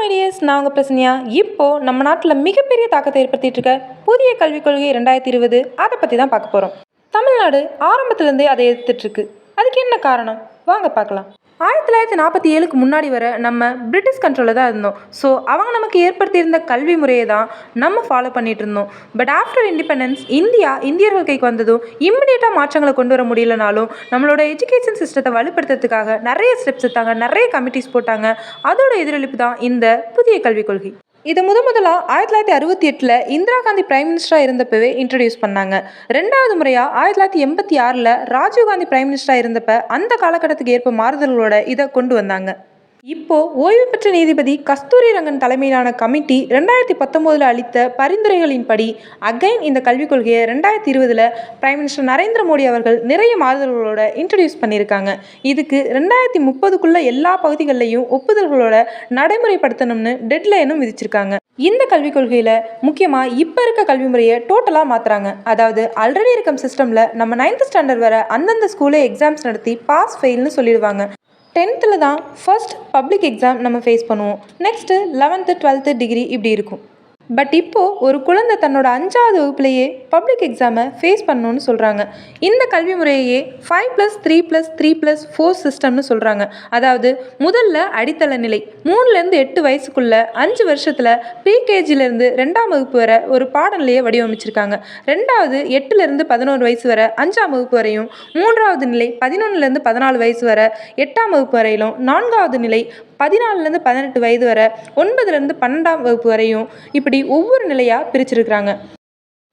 மீடியஸ் நான் உங்கள் பிரசன்யா. இப்போது நம்ம நாட்டில் மிகப்பெரிய தாக்கத்தை ஏற்படுத்திட்டு இருக்க புதிய கல்விக் கொள்கை 2020 அதை பற்றி தான் பார்க்க போகிறோம். தமிழ்நாடு ஆரம்பத்துலேருந்தே அதை எதிர்த்துட்ருக்கு. அதுக்கு என்ன காரணம் வாங்க பார்க்கலாம். 1947க்கு முன்னாடி வர நம்ம பிரிட்டிஷ் கண்ட்ரோலில் தான் இருந்தோம். ஸோ அவங்க நமக்கு ஏற்படுத்தியிருந்த கல்வி முறையை தான் நம்ம ஃபாலோ பண்ணிகிட்டு இருந்தோம். பட் ஆஃப்டர் இண்டிபெண்டன்ஸ் இந்தியர்கள் கைக்கு வந்ததும் இம்மிடியேட்டாக மாற்றங்களை கொண்டு வர முடியலனாலும் நம்மளோட எஜுகேஷன் சிஸ்டத்தை வலுப்படுத்துறதுக்காக நிறைய ஸ்டெப்ஸ் எடுத்தாங்க, நிறைய கமிட்டிஸ் போட்டாங்க. அதோட எதிரொலிப்பு தான் இந்த புதிய கல்விக் கொள்கை. இது முதலாக 1968 இந்திரா காந்தி பிரைம் மினிஸ்டராக இருந்தப்பவே இன்ட்ரடியூஸ் பண்ணாங்க. ரெண்டாவது முறையாக 1986 ராஜீவ்காந்தி பிரைம் மினிஸ்டராக இருந்தப்ப அந்த காலகட்டத்துக்கு ஏற்ப மாறுதல்களோட இதை கொண்டு வந்தாங்க. இப்போது ஓய்வு பெற்ற நீதிபதி கஸ்தூரி ரங்கன் தலைமையிலான கமிட்டி 2019 அளித்த பரிந்துரைகளின்படி அகைன் இந்த கல்விக் கொள்கையை 2020 பிரைம் மினிஸ்டர் நரேந்திர மோடி அவர்கள் நிறைய மாறுதல்களோட இன்ட்ரடியூஸ் பண்ணியிருக்காங்க. இதுக்கு 2030க்குள்ள எல்லா பகுதிகளிலையும் ஒப்புதல்களோட நடைமுறைப்படுத்தணும்னு டெட்லைனும் விதிச்சிருக்காங்க. இந்த கல்விக் கொள்கையில் முக்கியமாக இப்போ இருக்க கல்வி முறையை டோட்டலாக மாற்றுறாங்க. அதாவது ஆல்ரெடி இருக்கும் சிஸ்டமில் நம்ம 9th ஸ்டாண்டர்ட் வர அந்தந்த ஸ்கூலே எக்ஸாம்ஸ் நடத்தி பாஸ் ஃபெயில்னு சொல்லிடுவாங்க. 10th தான் ஃபர்ஸ்ட் பப்ளிக் எக்ஸாம் நம்ம ஃபேஸ் பண்ணுவோம். நெக்ஸ்ட்டு 11th 12th டிகிரி இப்படி இருக்கும். பட் இப்போது ஒரு குழந்தை தன்னோட 5வது வகுப்புலேயே பப்ளிக் எக்ஸாமை ஃபேஸ் பண்ணணும்னு சொல்கிறாங்க. இந்த கல்வி முறையே 5+3+3+4 சிஸ்டம்னு சொல்கிறாங்க. அதாவது முதல்ல அடித்தள நிலை 3லேருந்து 8 வயசுக்குள்ள 5 வருஷத்தில் ப்ரீகேஜிலேருந்து 2ஆம் வகுப்பு வரை ஒரு பாடநிலையை வடிவமைச்சிருக்காங்க. ரெண்டாவது 8லேருந்து 11 வயசு வரை 5ஆம் வகுப்பு வரையும், மூன்றாவது நிலை 11லேருந்து 14 வயசு வரை 8ஆம் வகுப்பு வரையிலும், நான்காவது நிலை 14லேருந்து 18 வயது வரை 9லேருந்து 12ஆம் வகுப்பு வரையும் இப்படி ஒவ்வொரு நிலையாக பிரிச்சிருக்கிறாங்க.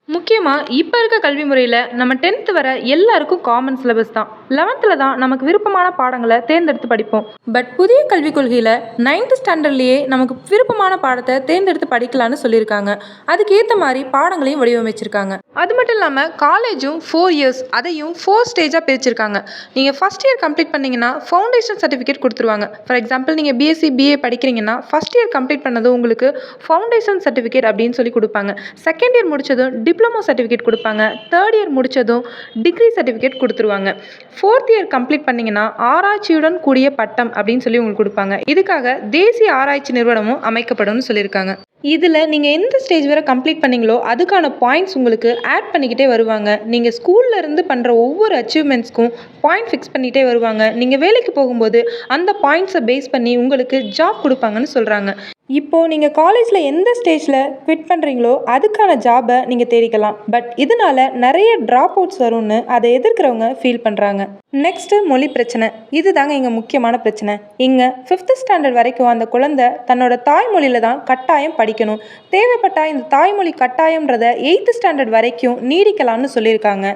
முக்கியமாக இப்போ இருக்க கல்வி முறையில் நம்ம 10th வர எல்லாருக்கும் காமன் சிலபஸ் தான். 11th தான் நமக்கு விருப்பமான பாடங்களை தேர்ந்தெடுத்து படிப்போம். பட் புதிய கல்விக் கொள்கையில் 9th ஸ்டாண்டர்ட்லேயே நமக்கு விருப்பமான பாடத்தை தேர்ந்தெடுத்து படிக்கலான்னு சொல்லியிருக்காங்க. அதுக்கு ஏற்ற மாதிரி பாடங்களையும் வடிவமைச்சிருக்காங்க. அது மட்டும் இல்லாமல் காலேஜும் 4 years, அதையும் 4 ஸ்டேஜாக பிரிச்சிருக்காங்க. நீங்கள் ஃபஸ்ட் இயர் கம்ப்ளீட் பண்ணிங்கன்னா ஃபவுண்டேஷன் சர்டிஃபிகேட் கொடுத்துருவாங்க. ஃபார் எக்ஸாம்பிள் நீங்கள் பிஎஸ்சி பிஏ படிக்கிறீங்கன்னா ஃபஸ்ட் இயர் கம்ப்ளீட் பண்ணதும் உங்களுக்கு ஃபவுண்டேஷன் சர்டிஃபிகேட் அப்படின்னு சொல்லி கொடுப்பாங்க. செகண்ட் இயர் முடிச்சதும் டிப்ளமோ சர்டிஃபிகேட் கொடுப்பாங்க. தேர்ட் இயர் முடித்ததும் டிகிரி சர்டிஃபிகேட் கொடுத்துருவாங்க. ஃபோர்த் இயர் கம்ப்ளீட் பண்ணிங்கன்னா ஆராய்ச்சியுடன் கூடிய பட்டம் அப்படின்னு சொல்லி உங்களுக்கு கொடுப்பாங்க. இதுக்காக தேசிய ஆராய்ச்சி நிறுவனமும் அமைக்கப்படும்னு சொல்லியிருக்காங்க. இதில் நீங்கள் எந்த ஸ்டேஜ் வரை கம்ப்ளீட் பண்ணிங்களோ அதுக்கான பாயிண்ட்ஸ் உங்களுக்கு ஆட் பண்ணிக்கிட்டே வருவாங்க. நீங்கள் ஸ்கூலில் இருந்து பண்ணுற ஒவ்வொரு அச்சீவ்மெண்ட்ஸ்க்கும் பாயிண்ட் ஃபிக்ஸ் பண்ணிகிட்டே வருவாங்க. நீங்கள் வேலைக்கு போகும்போது அந்த பாயிண்ட்ஸை பேஸ் பண்ணி உங்களுக்கு ஜாப் கொடுப்பாங்கன்னு சொல்கிறாங்க. இப்போது நீங்கள் காலேஜில் எந்த ஸ்டேஜில் குவிட் பண்ணுறீங்களோ அதுக்கான ஜாபை நீங்கள் தேடிக்கலாம். பட் இதனால் நிறைய ட்ராப் அவுட்ஸ் வரும்னு அதை எதிர்க்கிறவங்க ஃபீல் பண்ணுறாங்க. நெக்ஸ்ட்டு மொழி பிரச்சனை. இது தாங்க இங்கே முக்கியமான பிரச்சனை. இங்கே 5th ஸ்டாண்டர்ட் வரைக்கும் அந்த குழந்தை தன்னோட தாய்மொழியில் தான் கட்டாயம் படிக்கணும். தேவைப்பட்டால் இந்த தாய்மொழி கட்டாயம்ன்றதை 8th ஸ்டாண்டர்ட் வரைக்கும் நீடிக்கலாம்னு சொல்லியிருக்காங்க.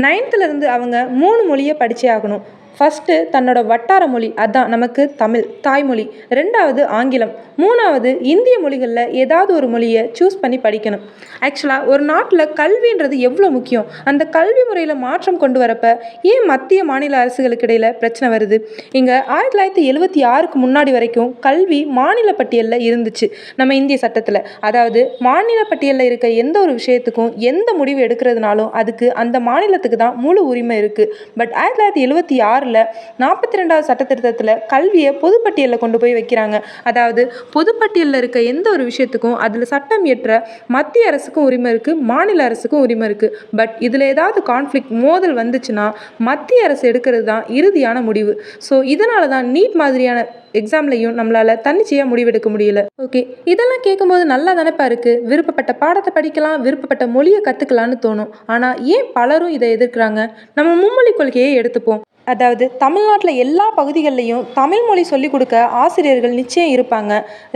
9th அவங்க 3 மொழியை படித்தே ஆகணும். ஃபஸ்ட்டு தன்னோட வட்டார மொழி, அதுதான் நமக்கு தமிழ் தாய்மொழி. ரெண்டாவது ஆங்கிலம். மூணாவது இந்திய மொழிகளில் ஏதாவது ஒரு மொழியை சூஸ் பண்ணி படிக்கணும். ஆக்சுவலாக ஒரு நாட்டில் கல்வின்றது எவ்வளோ முக்கியம். அந்த கல்வி முறையில் மாற்றம் கொண்டு வரப்போ ஏன் மத்திய மாநில அரசுகளுக்கு இடையில் பிரச்சனை வருது? இங்கே 1976க்கு முன்னாடி வரைக்கும் கல்வி மாநில பட்டியலில் இருந்துச்சு நம்ம இந்திய சட்டத்தில். அதாவது மாநில பட்டியலில் இருக்க எந்த ஒரு விஷயத்துக்கும் எந்த முடிவு எடுக்கிறதுனாலும் அதுக்கு அந்த மாநிலத்துக்கு தான் முழு உரிமை இருக்குது. பட் 1976 42வது சட்ட திருத்தத்தில் கல்வியை பொதுப்பட்டியலில் கொண்டு போய் வைக்கிறாங்க. அதாவது பொதுப்பட்டியலில் இருக்க எந்த ஒரு விஷயத்துக்கும் அதில் சட்டம் இயற்ற மத்திய அரசுக்கும் உரிமை இருக்குது, மாநில அரசுக்கும் உரிமை இருக்குது. பட் இதில் ஏதாவது கான்ஃப்ளிக்ட் மோதல் வந்துச்சுன்னா மத்திய அரசு எடுக்கிறது தான் இறுதியான முடிவு. ஸோ இதனால தான் நீட் மாதிரியான எக்ஸாம்லையும் நம்மளால் தன்னிச்சையாக முடிவெடுக்க முடியல. ஓகே, இதெல்லாம் கேட்கும்போது நல்லா தானேப்பா இருக்குது. விருப்பப்பட்ட பாடத்தை படிக்கலாம், விருப்பப்பட்ட மொழியை கற்றுக்கலான்னு தோணும். ஆனால் ஏன் பலரும் இதை எதிர்க்கிறாங்க? நம்ம மும்மொழி கொள்கையை எடுத்துப்போம். அதாவது தமிழ்நாட்டில் எல்லா பகுதிகளிலையும் தமிழ் மொழி சொல்லிக் கொடுக்க ஆசிரியர்கள் நிச்சயம் இருப்பாங்க.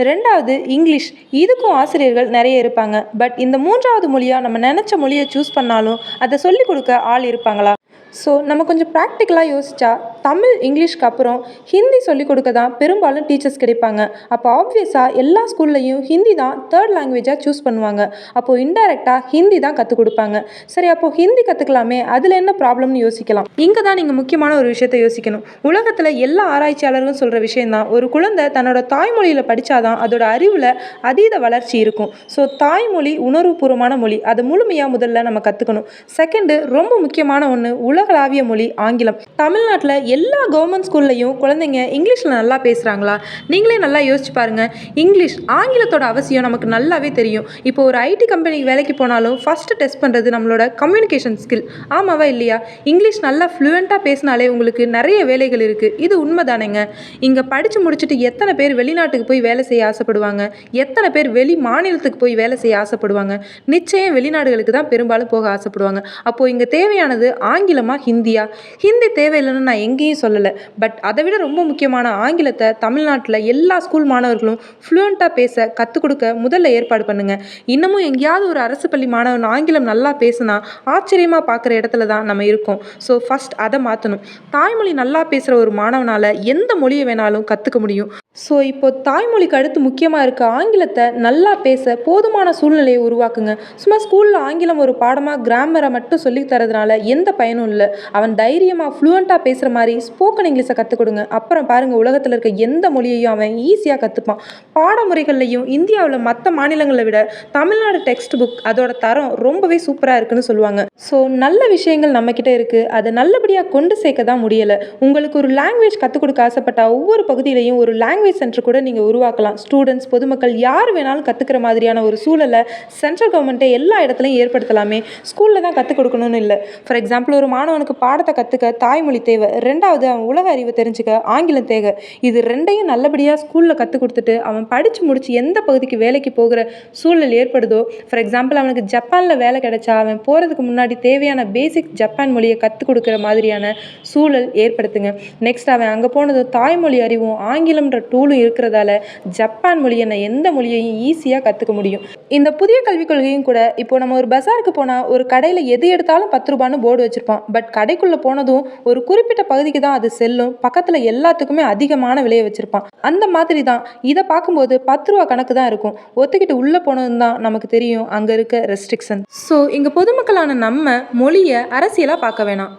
ரெண்டாவது இங்கிலீஷ், இதுக்கும் ஆசிரியர்கள் நிறைய இருப்பாங்க. பட் இந்த மூன்றாவது மொழியாக நம்ம நினச்ச மொழியை சூஸ் பண்ணாலும் அதை சொல்லிக் கொடுக்க ஆள் இருப்பாங்களா? ஸோ நம்ம கொஞ்சம் ப்ராக்டிக்கலாக யோசித்தா தமிழ் இங்கிலீஷ்க்கு அப்புறம் ஹிந்தி சொல்லிக் கொடுக்க தான் பெரும்பாலும் டீச்சர்ஸ் கிடைப்பாங்க. அப்போ ஆப்வியஸாக எல்லா ஸ்கூல்லையும் ஹிந்தி தான் தேர்ட் லாங்குவேஜாக சூஸ் பண்ணுவாங்க. அப்போது இன்டைரக்டாக ஹிந்தி தான் கற்றுக் கொடுப்பாங்க. சரி, அப்போது ஹிந்தி கற்றுக்கலாமே, அதில் என்ன ப்ராப்ளம்னு யோசிக்கலாம். இங்கே தான் நீங்கள் முக்கியமான ஒரு விஷயத்தை யோசிக்கணும். உலகத்தில் எல்லா ஆராய்ச்சியாளர்களும் சொல்கிற விஷயந்தான், ஒரு குழந்தை தன்னோட தாய்மொழியில் படித்தாதான் அதோட அறிவில் அதீத வளர்ச்சி இருக்கும். ஸோ தாய்மொழி உணர்வுபூர்வமான மொழி, அதை முழுமையாக முதல்ல நம்ம கற்றுக்கணும். செகண்டு ரொம்ப முக்கியமான ஒன்று, உலகளாவிய மொழி ஆங்கிலம். தமிழ்நாட்டில் எல்லா கவர்மெண்ட் ஸ்கூல்லையும் குழந்தைங்க இங்கிலீஷில் நல்லா பேசுகிறாங்களா? நீங்களே நல்லா யோசிச்சு பாருங்கள். இங்கிலீஷ் ஆங்கிலத்தோட அவசியம் நமக்கு நல்லாவே தெரியும். இப்போ ஒரு ஐடி கம்பெனிக்கு வேலைக்கு போனாலும் ஃபஸ்ட்டு டெஸ்ட் பண்ணுறது நம்மளோட கம்யூனிகேஷன் ஸ்கில். ஆமாவா இல்லையா? இங்கிலீஷ் நல்லா ஃப்ளூயண்ட்டாக பேசினாலே உங்களுக்கு நிறைய வேலைகள் இருக்குது. இது உண்மைதானேங்க. இங்கே படித்து முடிச்சுட்டு எத்தனை பேர் வெளிநாட்டுக்கு போய் வேலை செய்ய ஆசைப்படுவாங்க? எத்தனை பேர் வெளி மாநிலத்துக்கு போய் வேலை செய்ய ஆசைப்படுவாங்க? நிச்சயம் வெளிநாடுகளுக்கு தான் பெரும்பாலும் போக ஆசைப்படுவாங்க. அப்போது இங்கே தேவையானது ஆங்கிலமா ஹிந்தியா? ஹிந்தி தேவையில்லைன்னு நான் எங்கேயும் சொல்லலை. பட் அதை விட ரொம்ப முக்கியமான ஆங்கிலத்தை தமிழ்நாட்டில் எல்லா ஸ்கூல் மாணவர்களும் ஃப்ளூயண்ட்டாக பேச கற்றுக் கொடுக்க முதல்ல ஏற்பாடு பண்ணுங்கள். இன்னமும் எங்கேயாவது ஒரு அரசு பள்ளி மாணவன் ஆங்கிலம் நல்லா பேசுனா ஆச்சரியமாக பார்க்குற இடத்துல தான் நம்ம இருக்கோம். ஸோ ஃபஸ்ட் அதை மாற்றணும். தாய்மொழி நல்லா பேசுகிற ஒரு மாணவனால் எந்த மொழியை வேணாலும் கற்றுக்க முடியும். ஸோ இப்போ தாய்மொழிக்கு அடுத்து முக்கியமாக இருக்க ஆங்கிலத்தை நல்லா பேச போதுமான சூழ்நிலையை உருவாக்குங்க. சும்மா ஸ்கூலில் ஆங்கிலம் ஒரு பாடமாக கிராமரை மட்டும் சொல்லித் தரதுனால எந்த பயனும் இல்லை. அவன் தைரியமாக ஃப்ளூயண்ட்டாக பேசுகிற மாதிரி ஸ்போக்கன் இங்கிலீஷை கற்றுக் கொடுங்க. அப்புறம் பாருங்கள், உலகத்தில் இருக்க எந்த மொழியையும் அவன் ஈஸியாக கற்றுப்பான். பாடமுறைகள்லையும் இந்தியாவில் மற்ற மாநிலங்களை விட தமிழ்நாடு டெக்ஸ்ட் புக் அதோட தரம் ரொம்பவே சூப்பராக இருக்குன்னு சொல்லுவாங்க. ஸோ நல்ல விஷயங்கள் நம்மக்கிட்ட இருக்குது, அதை நல்லபடியாக கொண்டு சேர்க்க தான் முடியலை. உங்களுக்கு ஒரு லாங்குவேஜ் கற்றுக் கொடுக்க ஆசைப்பட்ட ஒவ்வொரு பகுதியிலையும் ஒரு லாங்குவேஜ் சென்டர் கூட நீங்கள் உருவாக்கலாம். ஸ்டூடெண்ட்ஸ், பொதுமக்கள் யார் வேணாலும் கற்றுக்கிற மாதிரியான ஒரு சூழலை சென்ட்ரல் கவர்மெண்ட்டே எல்லா இடத்துலையும் ஏற்படுத்தலாமே. ஸ்கூலில் தான் கற்றுக் கொடுக்கணும்னு இல்லை. ஃபார் எக்ஸாம்பிள், ஒரு மாணவனுக்கு பாடத்தை கற்றுக்க தாய்மொழி தேவை, ரெண்டாவது அவன் உலக அறிவு தெரிஞ்சுக்க ஆங்கிலம் தேவை. இது ரெண்டையும் நல்லபடியாக ஸ்கூலில் கற்றுக் கொடுத்துட்டு அவன் படித்து முடிச்சு எந்த பகுதிக்கு வேலைக்கு போகிற சூழல் ஏற்படுதோ, ஃபார் எக்ஸாம்பிள் அவனுக்கு ஜப்பானில் வேலை கிடைச்சா அவன் போகிறதுக்கு முன்னாடி தேவையான பேசிக் ஜப்பான் மொழியை கற்றுக் கொடுக்குற மாதிரியான சூழல் ஏற்படுத்துங்க. நெக்ஸ்ட் அவன் அங்கே போனது தாய்மொழி அறிவும் ஆங்கிலம்ன்ற டூலும் இருக்கிறதால ஜப்பான் மொழி என்ன எந்த மொழியையும் ஈஸியாக கற்றுக்க முடியும். இந்த புதிய கல்விக் கொள்கையும் கூட இப்போ நம்ம ஒரு பஜாருக்கு போனால் ஒரு கடையில் எது எடுத்தாலும் 10 ரூபான்னு போர்டு வச்சுருப்பான். பட் கடைக்குள்ளே போனதும் ஒரு குறிப்பிட்ட பகுதிக்கு தான் அது செல்லும், பக்கத்தில் எல்லாத்துக்குமே அதிகமான விலையை வச்சுருப்பான். அந்த மாதிரி தான் இதை பார்க்கும்போது 10 ரூபா கணக்கு தான் இருக்கும். ஒத்துக்கிட்டு உள்ளே போனதும் தான் நமக்கு தெரியும் அங்கே இருக்க ரெஸ்ட்ரிக்ஷன். ஸோ இங்கே பொதுமக்களான நம்ம மொழியை அரசியலாக பார்க்க வேணாம்.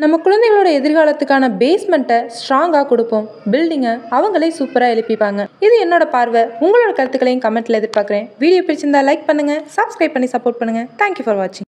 நம்ம குழந்தைகளோட எதிர்காலத்துக்கான பேஸ்மெண்ட்டை ஸ்ட்ராங்காக கொடுப்போம். பில்டிங்கை அவங்களே சூப்பராக எழுப்பிப்பாங்க. இது என்னோட பார்வை. உங்களோட கருத்துக்களையும் கமெண்ட்டில் எதிர்பார்க்குறேன். வீடியோ பிடிச்சிருந்தா லைக் பண்ணுங்கள், சப்ஸ்கிரைப் பண்ணி சப்போர்ட் பண்ணுங்கள். தேங்க்யூ ஃபார் வாட்சிங்.